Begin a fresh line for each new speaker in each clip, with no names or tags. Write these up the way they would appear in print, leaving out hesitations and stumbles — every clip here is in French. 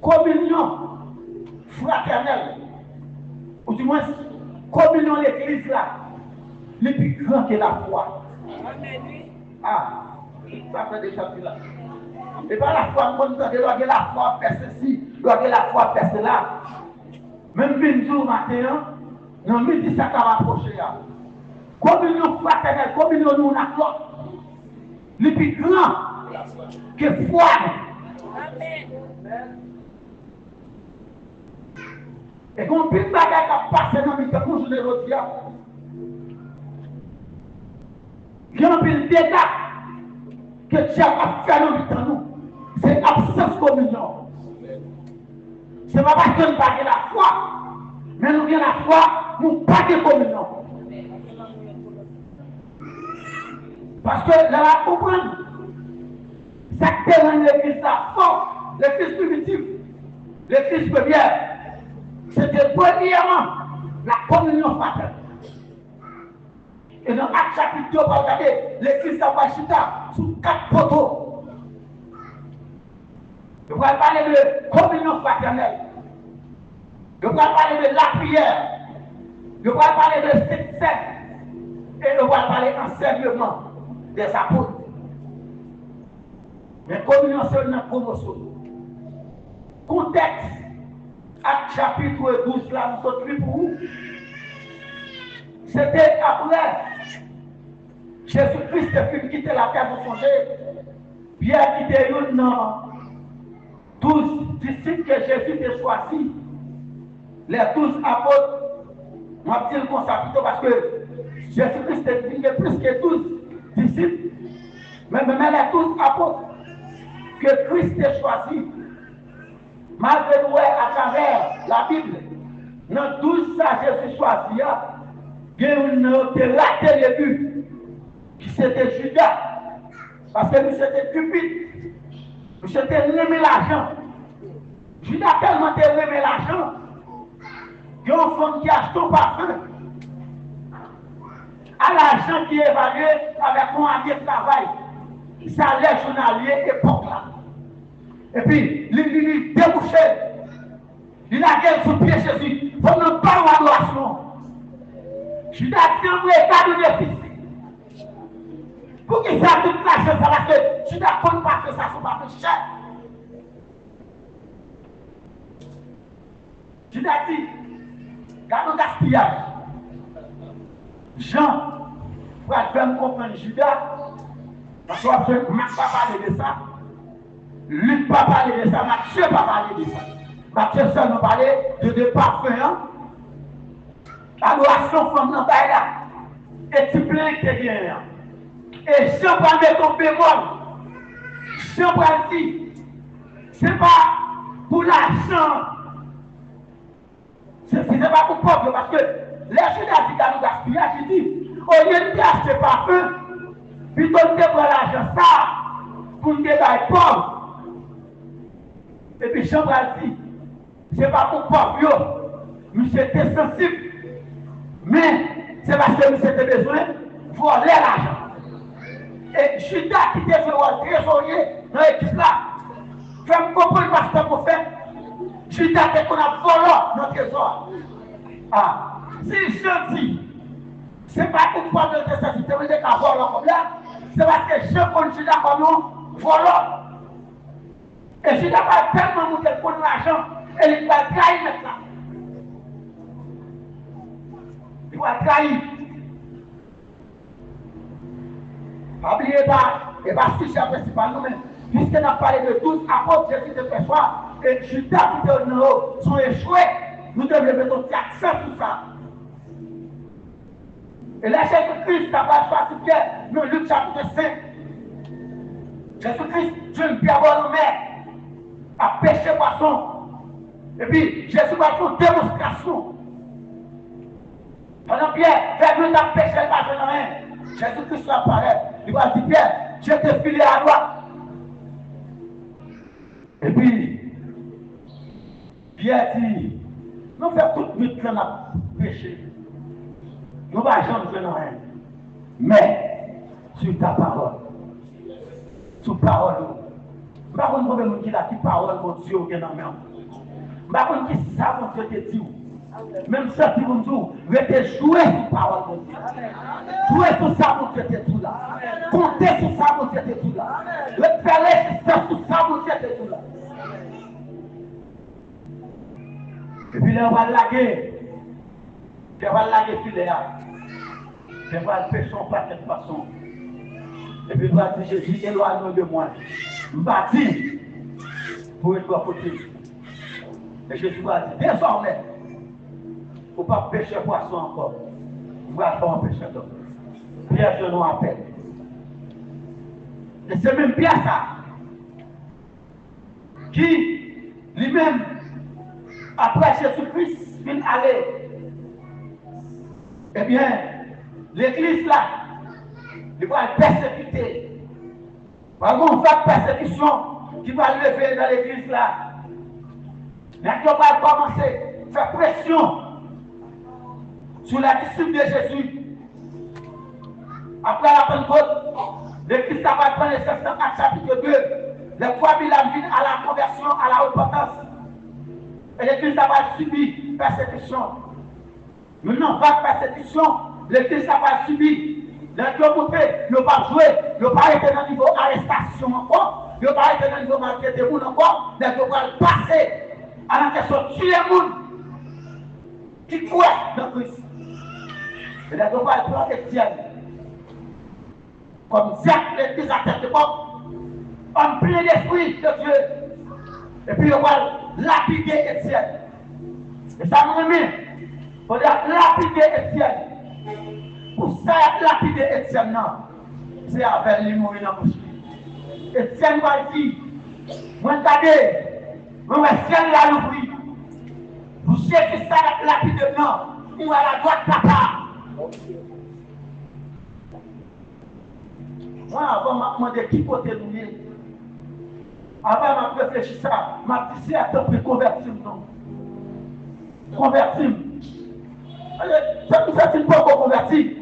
communion fraternelle, ou du moins communion de l'église là, le plus grand que la foi. Ah, ça fait déjà plus là. Et pas la foi, on doit la foi faire ceci, doit la foi faire cela. Même 20 jours matin, non, midi ça va rapprocher. Communion fraternelle, communion nous la l'autre. Le plus grand que foi. Amen. Et quand on peut bagaille qui passe dans le temps pour jouer l'autre, il y a un peu de dégâts que Dieu a fait dans le temps nous. C'est absence de communion. C'est pas parce que nous n'avons pas la foi, mais nous avons la foi, nous n'avons pas de communion. Parce que là, vous comprenez, ça qui est dans l'église là, fort, l'église primitive, l'église première, c'était premièrement la communion fraternelle. Et dans Actes chapitre 2, vous regardez, l'église a chita sous 4 poteaux. Je vais parler de communion fraternelle. Je vais parler de la prière. Je vais parler de cette scène. Et je vais parler d'enseignement des apôtres. Mais communion, c'est une promotion. Contexte, Actes chapitre 12, là, nous sommes pour vous. C'était après Jésus-Christ qui quitté la terre pour songer. Pierre quitté une 12 disciples que Jésus a choisis. Les 12 apôtres, on va dire comme ça plutôt parce que Jésus-Christ est plus que 12 disciples. Mais même les 12 apôtres que Christ a choisis, malgré nous à travers la Bible, dans 12 ça Jésus choisit. Il y a une raté le but, qui c'était Judas, parce que nous c'était cupide, nous c'était aimé l'argent. Judas tellement aimé l'argent, qu'il y a un femme qui achète un parfum, à l'argent qui est évalué avec mon ami de travail, salaire journalier époque là. Et puis, il débouché, il a gagné sous pied Jésus, il ne pas en adoration. Judas a un état de déficit. Pour qu'il fasse toute la chose, parce que Judas ne compte pas que ça soit pas plus cher. Judas dit, regarde le gaspillage. Jean, pour faire comprendre Judas, parce qu'on ne peut pas parler de ça. Luc ne peut pas parler de ça, Matthieu ne peut pas parler de ça. Matthieu seulement parler de des parfums. L'adoration femme dans la là. Et tu plains que tu bien. Et si on prend ton bémol, si on prend dit, ce n'est pas pour l'argent. Ce n'est pas pour le peuple, parce que les Judas dit dans le gaspillage, il dit, au lieu de acheter parfum, plutôt que de prendre l'argent ça, pour nous déballer pauvre. Et puis Jean dit, ce n'est pas pour le peuple, mais c'était sensible. Mais c'est parce que nous avons besoin de voler l'argent. Et Judas qui était le trésorier dans l'équipe là, fait comprendre parce que pour faire. Judas qui a volé notre trésor. Ah, si je dis, ce n'est pas une fois de nécessité de voler comme là, c'est parce que je connais Judas comme nous, volant. Et Judas va tellement monter pour l'argent, et il va trahir maintenant. Il va trahir. N'oubliez pas, et pas si c'est principal, nous, mais puisque nous avons parlé de 12 apôtres, Jésus de fait foi, et Judas qui était en haut sont échoués, nous devons mettre un accent sur ça. Et là, Jésus-Christ n'a pas choisi Pierre, nous, Luc chapitre 5. Jésus-Christ, Dieu Pierre en mer, a pêché poisson. Et puis, Jésus va faire une démonstration. Pendant Pierre, vers a pêché le poisson dans la main. Jésus-Christ apparaît. Il va dire, Pierre, je t'ai filé à droite. Et puis, Pierre dit, nous faisons toute nuit que nous avons péché. Nous ne allons jamais faire rien. Mais, sur ta parole, sur parole, Par contre, problème qui la qui parole mon Dieu au dans main. Par contre, qui ça mon Dieu te dit. Même ça qui vous dit, vous êtes joué sur parole mon Dieu. Jouez sur ça mon Dieu te dit là. Comptez sur ça mon Dieu te dit là. Vous êtes faire sur ça mon Dieu te dit là. Et puis là on va laguer. On va laguer filet là. On va le pêcher pas de cette façon. Et puis, il va dire, Jésus, éloigne de moi. Je vais dire, pour être à côté. Et Jésus va dire, désormais, il ne faut pas pêcher poisson encore. On va faire un péché d'homme. Pierre, je nous appelle. Et c'est même Pierre ça, qui, lui-même, après Jésus-Christ, vient aller. Eh bien, l'église là, il va être persécuté. Par contre, on va persécution qui va lever dans l'église là. Mais on va commencer à faire pression sur la disciple de Jésus. Après la Pentecôte, l'église va prendre les 704 chapitre 2. Les 3000 âmes viennent à la conversion, à la repentance. Et l'église va subir persécution. Maintenant, pas persécution, l'église va subir. Les deux côtés, ils n'ont pas joué, ils n'ont pas été dans le niveau arrestation encore, ils n'ont pas été dans le niveau marqué de monde encore, mais ils vont passer à la question de tuer les gens qui croient dans Christ. Et les deux vont prendre Étienne comme Jacques, l'église à tête de porte, en plein d'esprit de Dieu. Et puis ils vont lapider Étienne. Et ça me remet, il faut lapider Étienne. Pour ça, lapider Étienne, c'est avec lui mourir dans la bouche. Étienne va dire, moi, regardez, moi, ciel là l'ouvrir. Vous savez que ça, lapider, non, ou à la droite, papa. Moi, avant, je me demandé qui côté nous est. Avant, je réfléchi ça, je me dit, à peu près convertir, non. Convertir. Ça nous fait une fois qu'on convertit.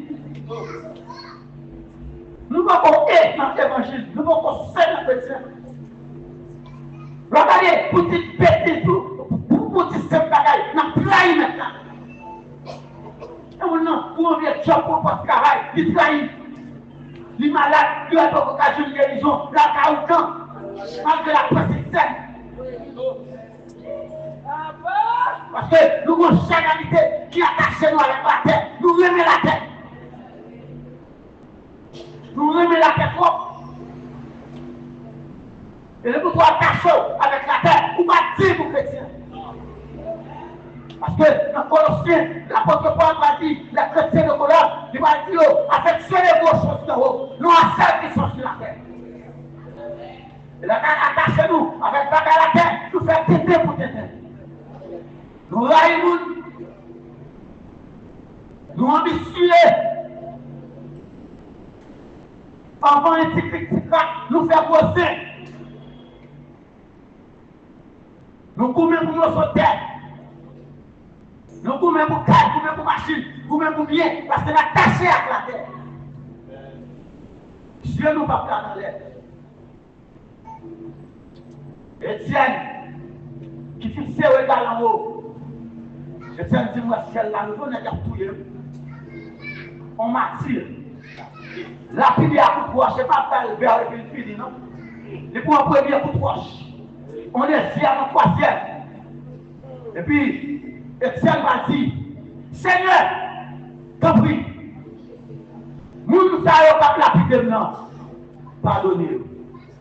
Nous ne pouvons pas être dans l'évangile, nous ne pouvons pas faire dans le chrétien. Regardez, pour dire péter tout, pour dire cette bagaille, nous trahissons maintenant. Et maintenant, pour on vient de job pour pas de travail, il trahit. Il est malade, il a pas d'occasion de guérison, la caoucan, malgré la persistance. Parce que nous avons une généralité qui attache nous avec la tête, nous remettons la tête. Nous remettons la tête propre. Et le pouvoir attaché avec la tête, vous ne dire pour chrétien. Parce que dans Colossiens, l'apôtre Paul va dire, les chrétiens de Colosse, il va dire, affectionnez vos choses de haut, non à celles qui sont sur la terre. Et la tête attachez-nous avec la tête, nous faisons téter pour téter. Nous raillons, nous ambitionnons. Avant un petit nous faisons poser. Nous courons pour nos sauter. Nous courons pour caille, nous courons pour machine, nous courons pour bien, parce que nous sommes attachés à la terre. Dieu nous va faire dans l'air. Étienne, qui fixe le regard en haut. Étienne dit, moi, ciel là, nous venons de tout. On m'attire. La pilière à coup de roche, je ne sais pas faire le verre avec une fille, non? Et pour un premier coup de roche, on est fier en troisième. Et puis, Étienne m'a dit, Seigneur, t'en prie, nous ne savons pas lapider maintenant. Pardonnez-nous.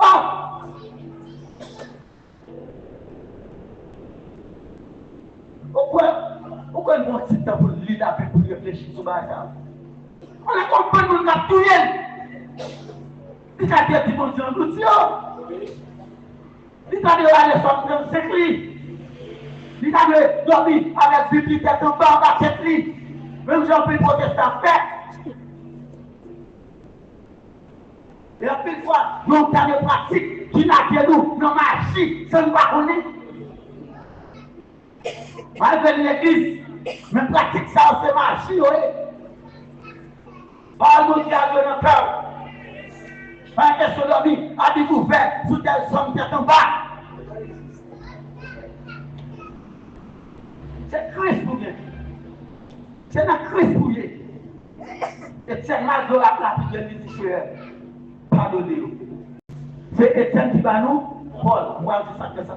Oh! Pourquoi nous avons petit temps pour lire la Bible, pour réfléchir sur ça? On a compris que nous avons tout eu. Il a dit à Timon, nous disons, il a dit à aller sortir de 5 lits. Il a dit dormir avec bibliothèque en bas, en 7 lits. Même Jean-Pierre Protestant fait. Et en plus fois, nous avons des pratiques qui n'a que nous, nos magies, ça ne nous pas connaître. Malgré l'église, mais pratique ça, c'est magie, oui. Parle-nous qui a dans le cœur. Pas question dormir, a découvert sous tel somme tête en bas. C'est Christ pour bien. C'est dans Christ pour bien. Et c'est malgré la prière du Seigneur. Pardonnez-vous. C'est Étienne qui va nous, Paul, moi je sais ça.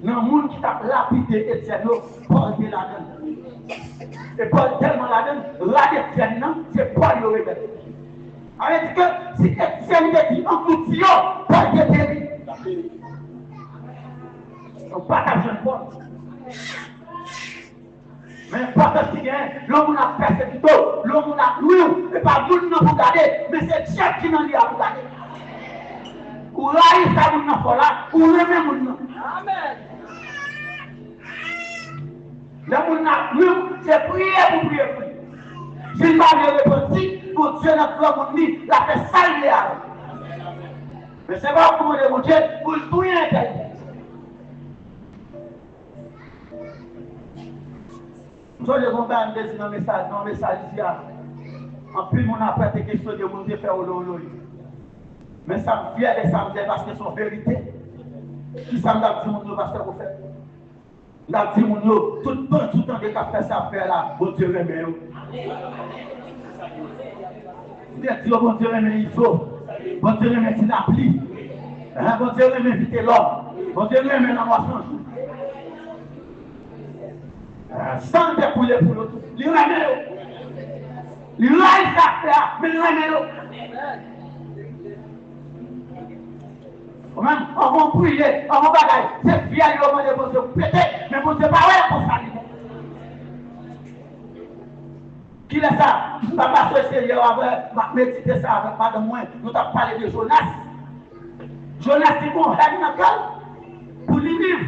Dans le monde qui t'a lapidé Étienne, Paul est là-dedans. Et Paul tellement là-dedans, là d'Étienne, c'est Paul le rebelle. Ça veut dire que si Étienne te dit en coup de Paul te dit. On partage un Paul. Mais pas parce qu'il y a l'homme a persécuté, l'homme a loué, et pas vous ne vous regardez, mais c'est Dieu qui n'en dit à vous regarder. Ou là, il s'est dit dans là, ou même mon. Amen. Le monde a loué, c'est prier pour prier pour lui. S'il va le repentir, pour Dieu notre l'homme dit, la fait saluer à lui. Mais c'est pas pour le Dieu, pour le tout interdit. Je vais vous dire dans le message ici. En plus, mon après des questions de mon faire au lolo. Mais ça me vient de ça parce que c'est son vérité. Qui ça me dit mon pasteur pour faire? N'a dit mon tout le temps de faire ça faire là, bon Dieu remet. Vous dites bon Dieu remet il faut. Bon Dieu remet il appli. Bon Dieu remet vite l'homme. Bon Dieu remet la moisson. Sans dépouiller pour l'autre. Il remet. Il remet ça, mais il remet. Même, on va prier, on va bagailler. C'est fier, on va demander pour se péter, mais pour se parler pour ça. Qui est ça? Je ne vais pas passer hier avec méditer ça avec madame moi. Nous avons parlé de Jonas. Jonas, c'est bon, il a pour l'univers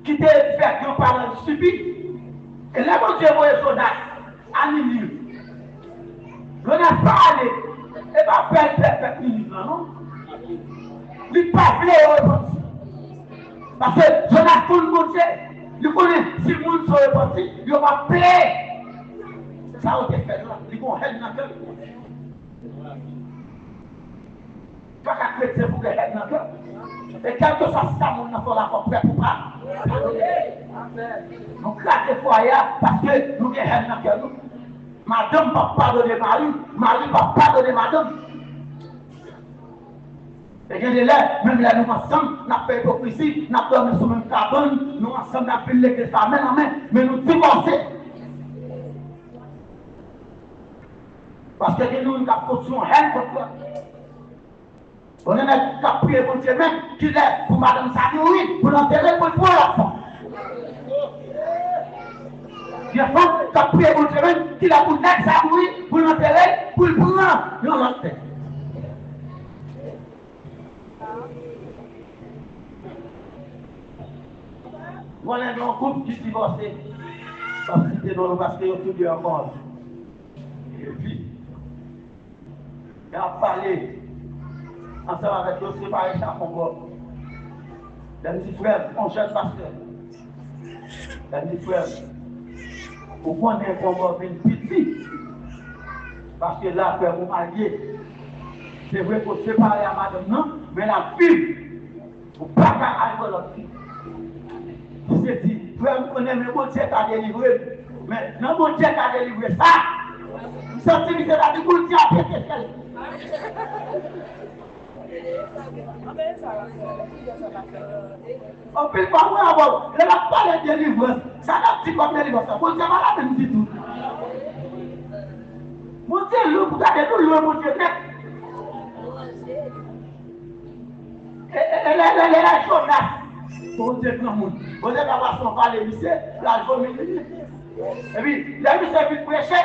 qui t'a fait un parent stupide. Et là, mon Dieu, voyez Jonas à l'univers. Jonas pas aller. Et pas faire l'univers, non? Il ne peut pas faire. Parce que Jonas, tout le monde sait. Il connaît si le monde soit reparti, il va plaire. Ça a été fait là. Il va faire dans le cœur. Pas qu'à chrétien pour que faire dans le cœur. Et quel que soit ça, mon enfant là, on prêt pour pas. Nous claquons les foyers parce que nous avons dans le cœur. Madame ne va pas pardonner Marie. Marie ne va pas pardonner madame. Et bien là, même là, nous ensemble, nous avons fait hypocrisie, nous avons dormi sur le même cabane, nous ensemble, nous avons fait l'église à main en main, mais nous divorcer. Parce que nous avons fait une haine contre toi. On a prié pour Dieu même, qui est pour madame Sadoui, pour l'enterrer, pour l'enfant. Il y a femme qui a prié pour Dieu même, qui est pour l'enterrer Sadoui, pour l'enterrer, pour le prendre, l'enterrer. Voilà un couple qui divorcé. Parce que c'est dans parce qu'il y a tout Dieu encore. Et puis, il a parlé ensemble avec d'autres séparés chaque Congo. Les petits frères, mon cher pasteur. Les petits frères, vous prenez un combat une petite. Parce que là, frère, vous mariez. C'est vrai qu'il faut séparer à madame, non, mais la fille, vous ne pouvez pas aller dans l'autre fille. Vous avez dit, frère, vous connaissez, mais mon Dieu t'a délivré. Mais non, mon Dieu t'a délivré ça. Vous sentez que c'est la vie, mon Dieu a fait quelque chose. On peut pas voir avant. Elle n'a pas de délivrance. Ça n'a pas comme délivrance. Mon Dieu m'a même dit tout. Mon Dieu, vous regardez tout, mon Dieu net. Elle est la Jonas. Mon Dieu, tout le monde. Vous avez avoir son palais, la journée. Et puis, la vie s'est vite prêcher.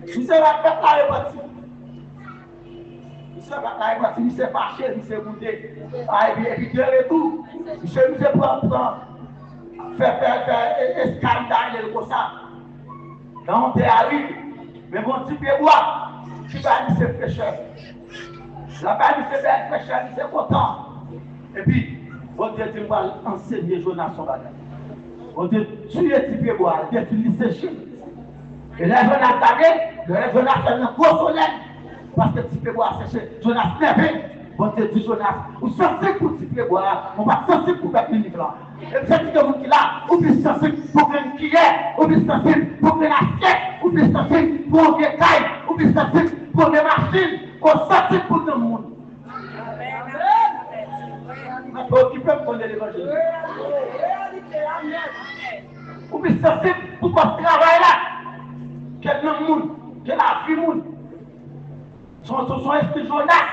Il s'est va faire la répartie. Il s'est va la répartie, il s'est fâché, il s'est goûté. Et puis, il est tout. Il s'est prendre, faire escandale comme ça. Donc, on est arrivé. Mais bon, tu peux voir. Tu vas lui c'est fraîcheur. La Bible c'est belle fraîcheur, il c'est content. Et puis, on Dieu, tu vas enseigner Jonas son bagage. On Dieu, tu es tu peux boire, tu es séché. Et là, Jonas a gagné, Jonas a un gros soleil. Parce que tu peux boire séché. Jonas levé. Bon Dieu, du Jonas, ou sensible pour tirer boire, on va sensible pour faire clinique là. Et c'est que vous qui là, ou bien sensible pour une cuillère, ou bien sensible pour une assiette, ou bien sensible pour une caille, ou bien sensible pour des machines, ou sensible pour tout le monde. Amen. Qui peut me connaître l'évangile? Ou bien sensible pour votre travail là. Quel monde, quel la vie monde. Son esprit Jonas.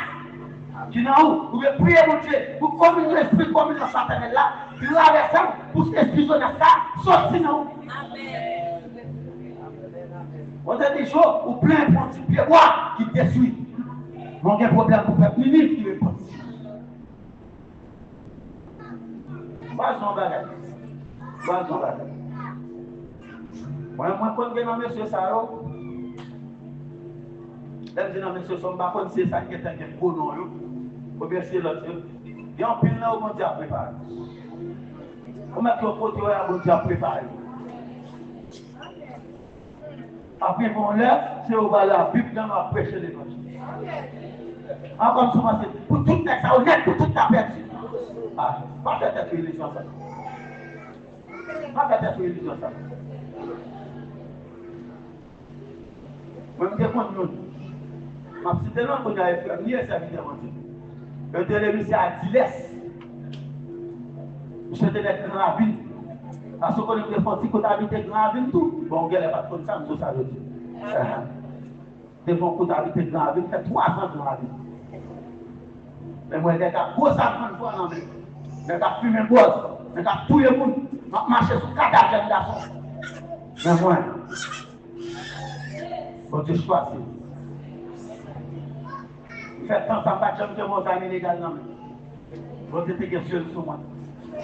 Qui n'a où, vous pouvez prier mon Dieu, pour communier l'esprit comme dans Satan là, traverser pour cet esprit Jonas là, sortir dans vous. On a des jours où plein de petits pieds qui détruit. Mon gars, problème pour faire minute qui répond. Pas son bagage. Pas son bagage. Moi, quand je vais monsieur Saro, je dis non, monsieur Somba, quand c'est ça qui est un gros nom, ou bien c'est l'autre. Il y a un pile là où on dit à préparer. On met au côté où on dit à préparer. Après, on lève, c'est au bas la Bible, on va prêcher l'évangile. Encore souvent, c'est pour tout le texte, honnête, pour toute la personne. Pas faire cette religion, ça. Pas faire cette religion, ça. Moi, je me dis, moi, si c'est là qu'on a fait, ni ça vient de le téléviseur a dit laisse. Je te laisse dans la ville. Parce qu'on est des fortis qu'on habite dans la ville tout. Bon, on n'a pas comme ça, nous ça veut dire. Des fois qu'on habite dans la ville, fait 3 ans dans la ville. Mais moi, j'ai un gros savant de fois dans la ville. J'ai fumé un boss. J'ai tout le monde. J'ai marché sur 4 jeunes garçons. Mais moi, faut que je choisisse. Faites tant ça, pas de mon ami légal. Vous êtes question sur moi.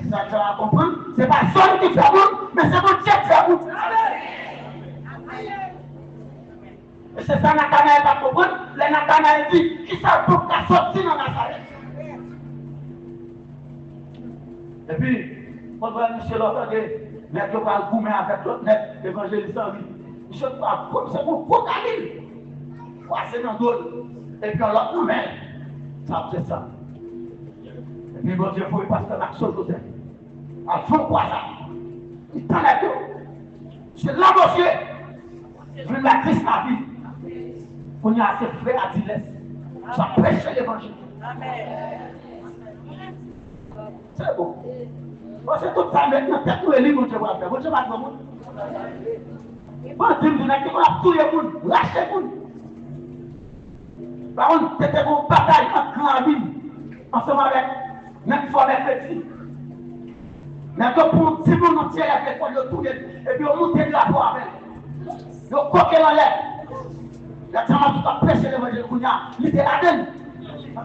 Ça, tu vas comprendre. Ce n'est pas seul qui fait bon, mais c'est mon Dieu qui fait bon. Et c'est ça, Nathanaël va comprendre. Le Nathanaël dit qui ça pour qu'à sortir dans Nazareth. Et puis, quand vous allez chez l'autre, mais tu vas goumer avec l'autre net, l'évangéliste en vie. Je ne sais pas, c'est mon crocodile. C'est dans l'autre. Et puis on l'a ouvert. Ça fait ça. Et puis bon Dieu, il faut passer l'action de terre. À fond quoi ça? Il t'en a deux. C'est là, monsieur. Je veux la Christ la vie. On y a assez frères à dire. Ça prêche l'évangile. C'est bon. C'est tout ça maintenant. C'est tout le livre que je vais faire. Vous ne savez pas comment. Bon, Dieu me dit qu'il va tout le monde. Lâchez le monde. Par contre, c'était une bataille entre la ville, ensemble avec même fois mercredi. Mais pour 10 minutes entier, il y a quelqu'un de tout et puis on monte de la voie avec. Il y a coqué dans l'air. Il y a tellement de prêcher l'évangile qu'on a. Il était là dedans.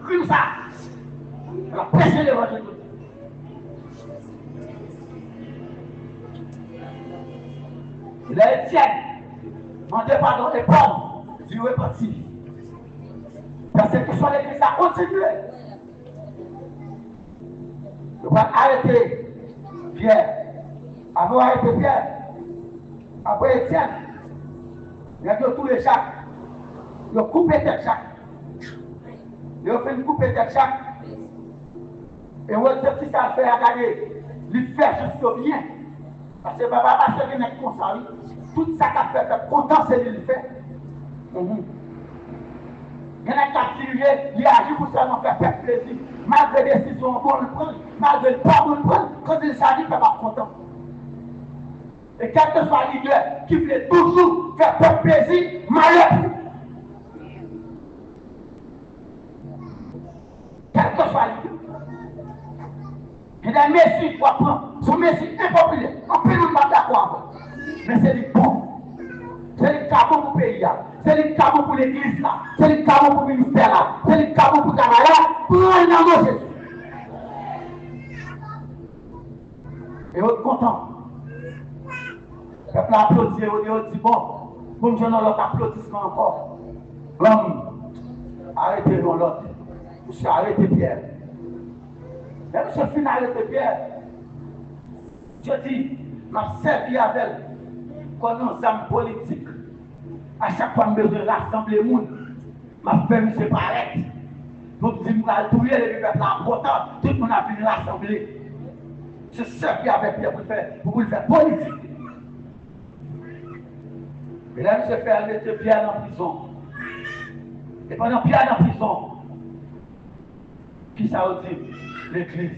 Comme ça. Il a prêché l'évangile. Il a Étienne. Demandez pardon et Paul. Il est parti. Parce que sur l'église, ça continue. Je vais arrêter Pierre. Après arrêter Pierre. Après Étienne. Il y a tous les Jacques. Il a coupé tête Jacques. Il a fait une couper tête Jacques. Et on a dit que ça fait à gagner. Il fait juste bien. Parce que papa va se venir comme ça. Tout ça qu'a fait content, c'est lui le fait. Il y en a qui dirigent, il agit pour seulement faire plaisir. Malgré les décisions bon le prendre, malgré le pas bon le prendre, quand il s'agit, il ne fait pas content. Et quel que soit le leader qui voulait toujours faire plaisir, malheur. Quel que soit le leader. Il y a des messieurs qui doivent prendre, son messieurs impopulaire. On peut nous pas d'accord. Mais c'est du bon. C'est le cabot pour le pays. C'est le cabot pour l'église là. C'est le cabot pour le ministère là. C'est le cabot pour le travail là. Pour un nom Jésus. Et on est content. Le peuple applaudit et on dit bon, comme je n'ai l'autre applaudissement encore. L'homme, arrêtez l'autre. Monsieur, arrêtez Pierre. Mais monsieur, fin arrêtez Pierre. Je dis, m'a servi avec elle. Comme nos âmes politiques, à chaque fois que je veux rassembler les gens, je fais me séparer. Donc, si vous allez tout les peuples important, tout le monde a fini rassembler. C'est ça qui avait Pierre pour le faire politique. Et là, M. Pierre mettait Pierre en prison. Et pendant Pierre en prison, qui ça a dit? L'église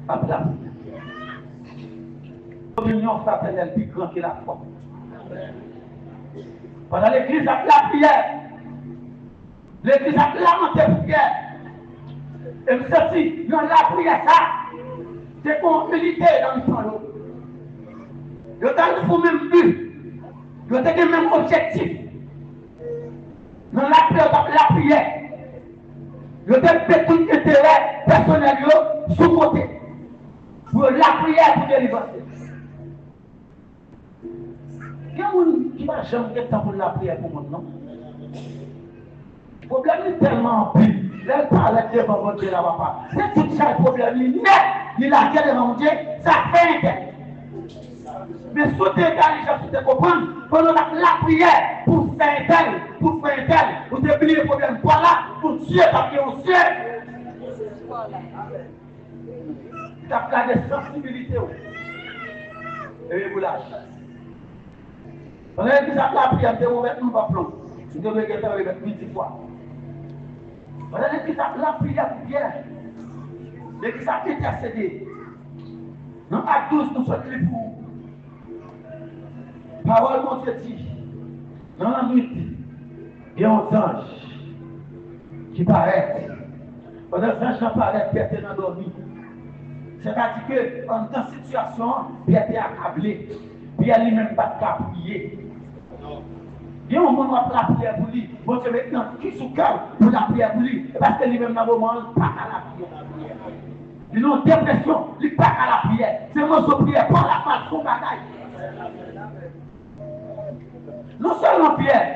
a placé. L'union fraternelle plus grande que la foi. Pendant l'église a la prière, l'église a lamenté pour Pierre. Et vous savez, dans la prière, ça, c'est pour militer dans le sang. Vous avez le même but, vous avez le même objectif. Dans la prière, vous avez tout intérêt personnel sous côté. Pour la prière pour délivrer. Il y a des qui va jamais de temps pour la prière pour moi, non? Le problème est tellement pire. Là, il parle de votre Dieu là-bas. C'est tout ça le problème. Il a dit devant Dieu, ça fait un tel. Mais si tu es comprendre, pendant la prière pour faire un tel, vous oubliez le problème. Voilà, pour Dieu, parce que au ciel, tu as plein de sensibilité. Et vous lâchez. On a dit ça, la prière, nous va prendre. Nous devons regarder avec 8 fois. On a dit ça, la prière pour Pierre. L'église a intercédé. Dans Acte 12, nous sommes les fous. Parole mon Dieu dit, dans la nuit, il y a un ange qui paraît. Pendant que l'ange apparaît, Pierre est endormi. C'est-à-dire que, dans cette situation, Pierre est accablé. Pierre lui-même pas de prier. Il y a un moment où la prière pour lui. Bon, c'est maintenant qui sous calme pour la prière pour lui. Parce que lui-même, dans le moment, il pas à la prière. Il a une dépression, il n'est pas à la prière. C'est moi qui prière par la face, son bagaille. Non seulement Pierre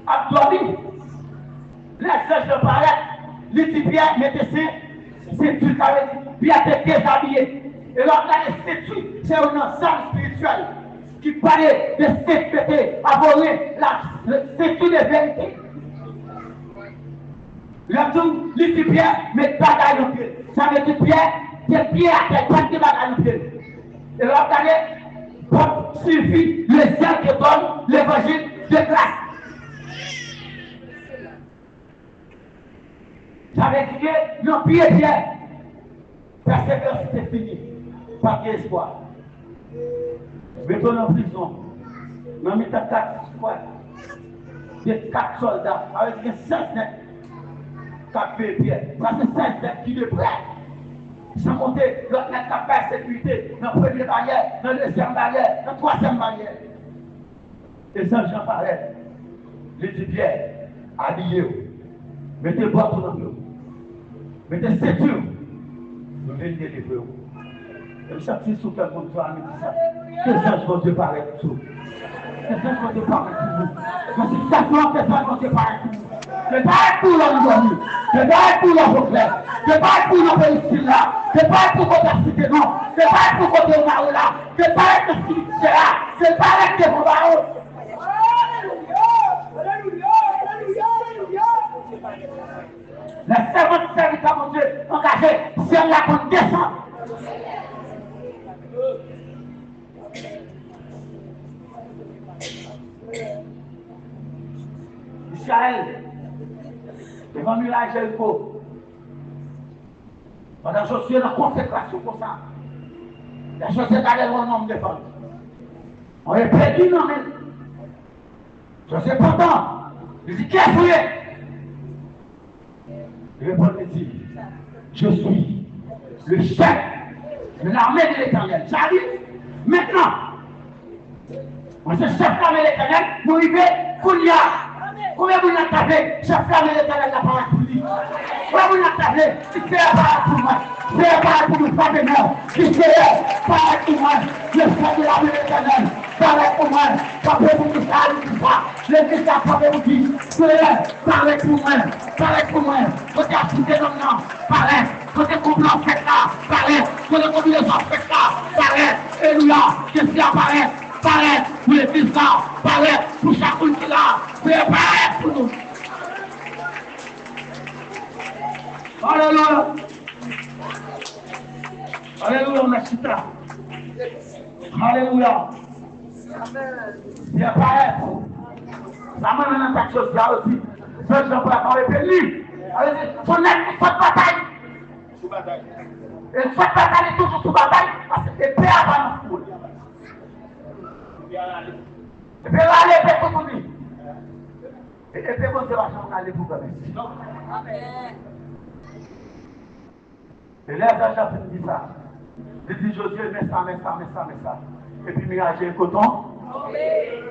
a dormi, les anges de paraître, les petits Pierre mettez c'est tout carré, Pierre était déshabillé. Et là, c'est un ensemble spirituel qui parlait de s'effecter, à voler c'est tout de vérité. Les petits Pierre mettent bagaille au pied. Ça veut dire Pierre, c'est Pierre qui a pas de bagaille au pied. Et là, regardez, Bob suffit le zèle que donne l'évangile de grâce. Ça veut dire que non, Pierre, persévérance c'est fini. Pas d'espoir. Mettons en prison. Nous mettons 4 soldats avec 5 nets. 4 Pierre. Parce que 5 nets qui est prêt. Sans compter l'autre net qui a persécuté dans la première barrière, dans la deuxième barrière, dans la troisième barrière. Et ça, j'en parlais. Je dis Pierre, habillez-vous. Mettez bois tout dans l'eau. Mettez ceinture. Nous venons délivrer vous. Et chaque fois que quelqu'un dit ça, que ça, je vais te parler tout. Que ça, je vais te parler tout. Dans cette situation, que ça, je vais te parler tout. C'est pas pour l'endormi, c'est pas pour la reflet, c'est pas pour la Palestine là, c'est pas pour côté cité non, c'est pas pour côté Mao là, c'est pas avec le cité là, c'est pas avec le Mao. Les 50 serviteurs, mon Dieu, engagés, c'est là qu'on descend. Israël, devant le village Jéricho, pendant que je suis en consécration pour ça, la chose est allée loin nombre de femmes. On est perdu, non, mais je suis content. Je dis, qui est fouillé? Je répond, dit, je suis le chef de l'armée de l'Éternel. J'arrive maintenant. On se chef de l'armée de l'Éternel, nous arrivons, Koulia. Combien vous n'avez pas fait? Chef de l'armée de l'Éternel n'a pas pour lui. Combien vous n'avez pas fait? Qui fait pas pour moi? C'est pas pour nous faire de mort. Qui fait pas pour moi? Le chef de l'armée de l'Éternel. Parlez pour moi. Parlez pour nous ça. Le Christ parlez pour qui? Parlez pour moi. Parlez pour moi. Côté activité dans le nom. Parlez. Côté complot fait là. Parlez. Côté combinaison fait là. Parlez. Alléluia. Qu'est-ce qui apparaît? Parlez pour les fils là. Parlez pour chacun qui là. Préparez pour nous. Alléluia. Alléluia, merci. Alléluia. Bien paraît. Ça m'a donné une chose aussi. Ce que je peux avoir lui. Il faut une bataille. Et une bataille est toujours sous bataille. Parce que c'est paix avant nous. Et puis là, aller paix pour lui. Et puis bon Dieu va changer aller pour lui. Amen. Et là, Jean dit ça. Il dit Josué, mets ça. Et puis mirage est coton.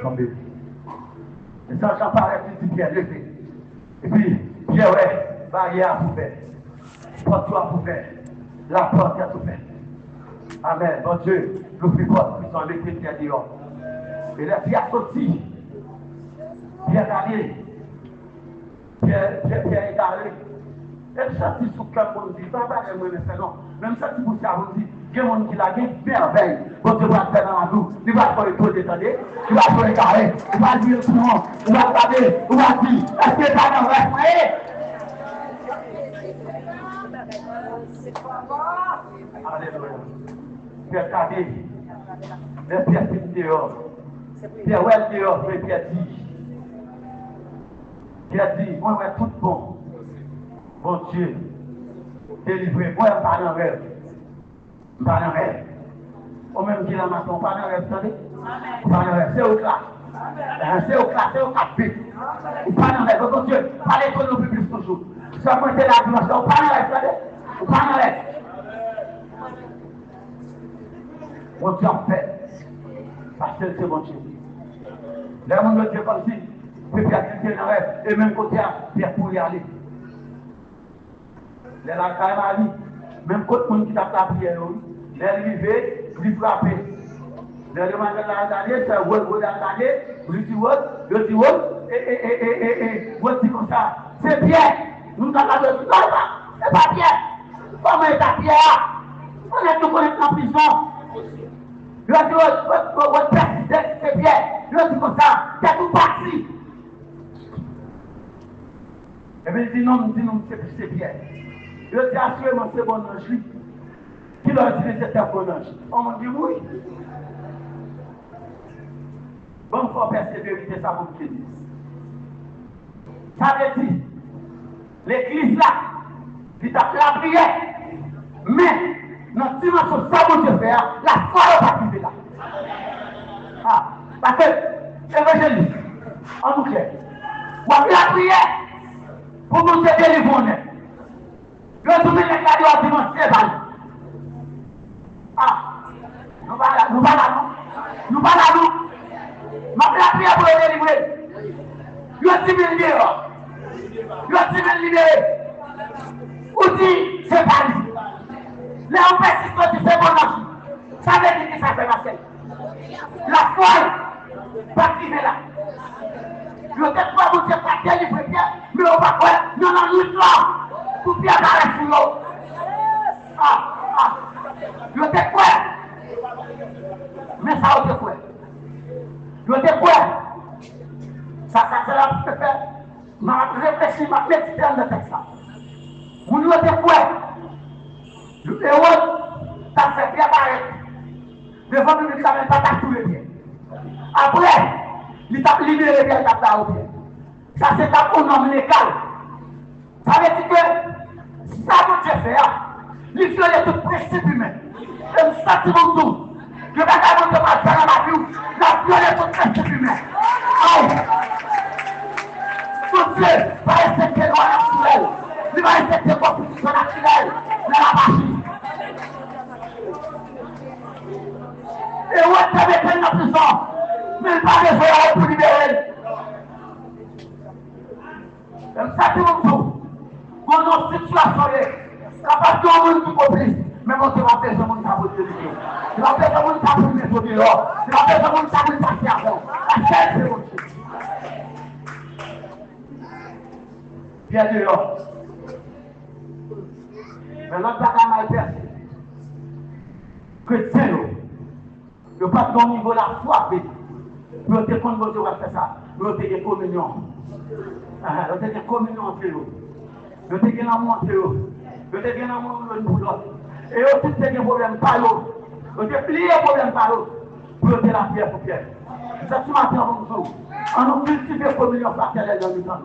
Tombé. Et ça, j'en parle, il dit Pierre, levé. Et puis, Pierre, ouais, barrière à tout faire. Porte-toi à tout faire. La porte à tout faire. Amen. Bon Dieu, nous plus forts, nous sommes les Pierre dehors. Et là, Pierre sorti. Pierre allé. Pierre est allé. Et ça, c'est ce que mon dit. Pas de moi, mais non. Même ça, c'est pour ça, on dit. Il y a des gens qui la gagnent merveille. Quand tu vas faire dans la boue, tu vas faire le taux d'étendé, tu vas faire le carré, tu vas dire le courant, tu vas regarder, tu vas dire, est-ce que tu as un vrai foyer? Alléluia. Pierre Cadé, les Pierre Petit dehors. Pierre Well dehors, Pierre dit. Pierre dit, moi, je tout bon. Bon Dieu, délivrez, moi, je ne parle pas en rêve. Pas de rêve. Au même qu'il a matin, pas de rêve, attendez. Pas de rêve, c'est au classe. C'est au classe, c'est au capé. Pas de rêve, oh Dieu, parlez pour nous publics toujours. Ça peut être la dimension, pas de rêve, attendez. Pas de rêve. Mon Dieu en fait, parce que c'est bon Dieu. Là, mon Dieu comme si, puis Pierre qui était dans le rêve, et même côté, Pierre pour y aller. Là, la caille m'a dit, même côté monde qui t'a la prière, l'arrivée, lui frapper. Le demande la dernière, c'est lui dit et comme ça. C'est bien. Nous avons dit, c'est pas bien. Comment est ta pierre? On est tout connecté en prison. Le dit, c'est bien. Le dit comme ça, c'est tout parti. Et bien, il dit non, c'est bien. Le dit, assurément, c'est bon ange. Qui leur dit que c'était un bon ange? On m'a dit oui. Bon, il faut persévérer, c'est ça pour dire. Ça veut dire, l'église là, qui t'a fait la prière, mais dans la dimension ça vous Dieu fait, la foi va pas là. Ah, parce que, évangéliste, en nous clair, vous avez la prière pour nous aider les bonnets. Le domaine est là, il y a un dimanche, ah, nous pas là, nous. Ma prière pour les délivrer. Il y a 10 000 dehors. Il y a 10 000 libérés. Ou dit, c'est pas lui. Les on persiste, c'est bon ange. Ça veut dire que ça fait la scène. La foi, pas qui est là. Je ne sais pas vous dire pas délivrer bien, mais on va faire, non, nous là, pour bien arrêter sur l'eau. Je sais quoi? Mais ça, on sait quoi? Je sais quoi? Ça, c'est la petite faire. Ma réfléchir, ma méditer dans le texte. Vous ne savez quoi? Le héros, ça fait bien paraître. Devant nous, il ne pas tous les pieds. Après, il t'a libéré bien, il t'a fait au pied. Ça, c'est un nom légal. Ça veut dire que ça, vous devez faire. Il violer tout principe humain. Et le sentiment de tout. Je vais pas vous faire dans ma vie. La violer tout principe humain. Tout Dieu va respecter les lois naturelles. Il va respecter les constitutions naturelles de la magie. Et où est-ce que vous êtes dans la prison? Mais il va besoin pour libérer. Le sentiment de tout. Mon situation est. Capable de monde qui complice, mais on va faire ce monde qui a besoin de Dieu. Il va faire ce monde qui a besoin de Dieu. Il va faire ce monde qui a besoin de Dieu. La chaîne, c'est mon Dieu. Bien dehors. Mais l'autre bagage mal percé. Chrétien, il n'y a pas de niveau la foi. Pour te compte, vous devez faire ça. Vous devez faire communion. Vous devez faire communion entre eux. Vous devez faire l'amour entre eux. Je te viens dans mon monde. Et eux, tous ces problèmes par eux. Je te plie les problèmes par eux. Pour te la pierre pour pierre. C'est ce matin, bonjour. On nous cultive la communion fraternelle dans le temps.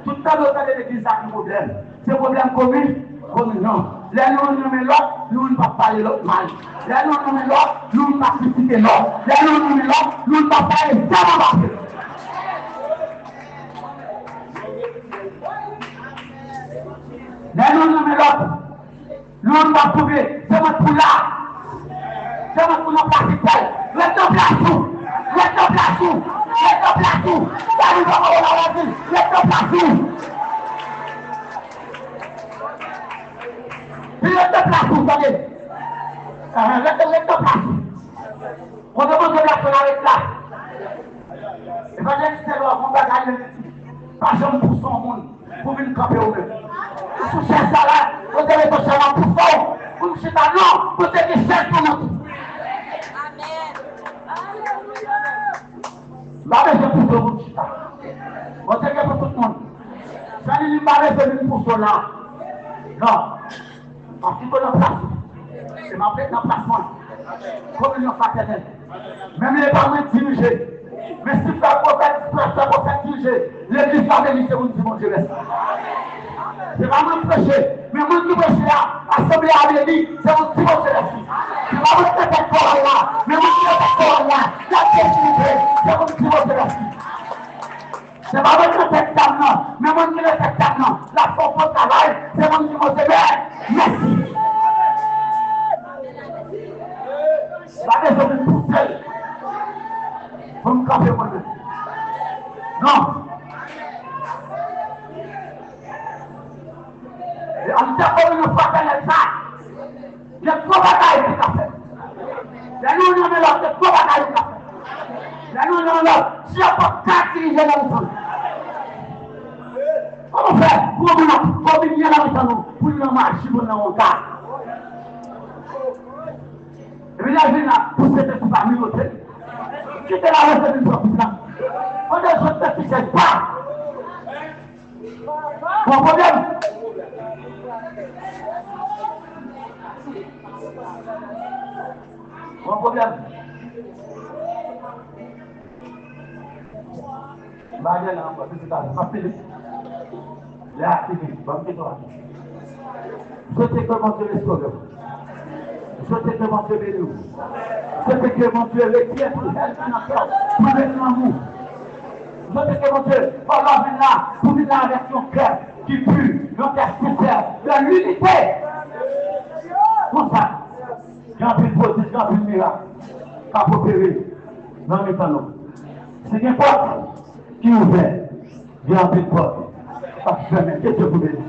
Tout le temps, nous avons des églises avec des problèmes. Ces problèmes communion. Là, nous nommons l'autre, nous ne pas parler l'autre mal. Là, nous nommons l'autre, nous ne pas critiquer l'autre. Là, nous nommons l'autre, nous ne pas parler jamais. Là, nous nommons l'autre, nous ne pas trouver. C'est votre pour là. C'est votre pour nous passer. Laisse-nous place tout. Laisse-nous place tout. Laisse-nous place tout. Là, nous avons la vie. Laisse-nous place tout. Laisse-nous place tout, vous savez. Laisse-nous place tout. On demande de la faire avec là. Évangéliste, c'est l'homme, on va gagner pas jamais pour son monde, pour venir camper au même. Pour chercher ça là, vous devez te chercher pour fort. Pour nous chercher non, vous devez chercher pour nous. Bah, mais c'est pour tout le monde. On sait que pour tout le monde. Ça n'est pas réservé pour cela. Non. Parce qu'il faut le place. C'est ma place dans le placement. Communion fraternelle. Même les parents dirigés. Mais si tu as prophète dirigé, l'église va venir, c'est mon Dieu. C'est pas moi qui prêche. Mais moi qui prêche là, l'assemblée a dit, c'est mon Dieu. C'est pas moi qui prêche là. Mais moi qui prêche là, la destinée, c'est mon Dieu. C'est pas moi qui prêche là, mais moi qui prêche là, la force au travail, c'est mon Dieu. Merci. La maison de tout seul. Vous me campez moi-même. Non. Et en tant que nous fraternels ça, il y a trois batailles qui sont faites. Là, nous, on est là, il y a trois batailles qui sont faites. Là, nous, on est là, si on peut quatre diriger dans le sang. Comment faire pour venir dans le sang, pour nous marcher, pour nous monter. Et bien, là, pour cette famille, qui était la recette du prophète là. On ne se satisfait pas. Mon problème. Mon problème. Bagian yang buat kita pasti. Lihat ini, bang kita. C'était comment Dieu les sauve. C'était comment Dieu les loue. C'était comment Dieu les pieds pour elle qui n'a pas pour être l'amour. C'était comment Dieu, voilà maintenant, pour venir avec son cœur qui pue, notre cœur sincère, de l'unité. Pour ça, j'ai envie de poser, j'ai envie de miracle, à opérer dans les talons. C'est une porte qui est ouverte, j'ai envie de porter. Parce que Dieu vous bénisse.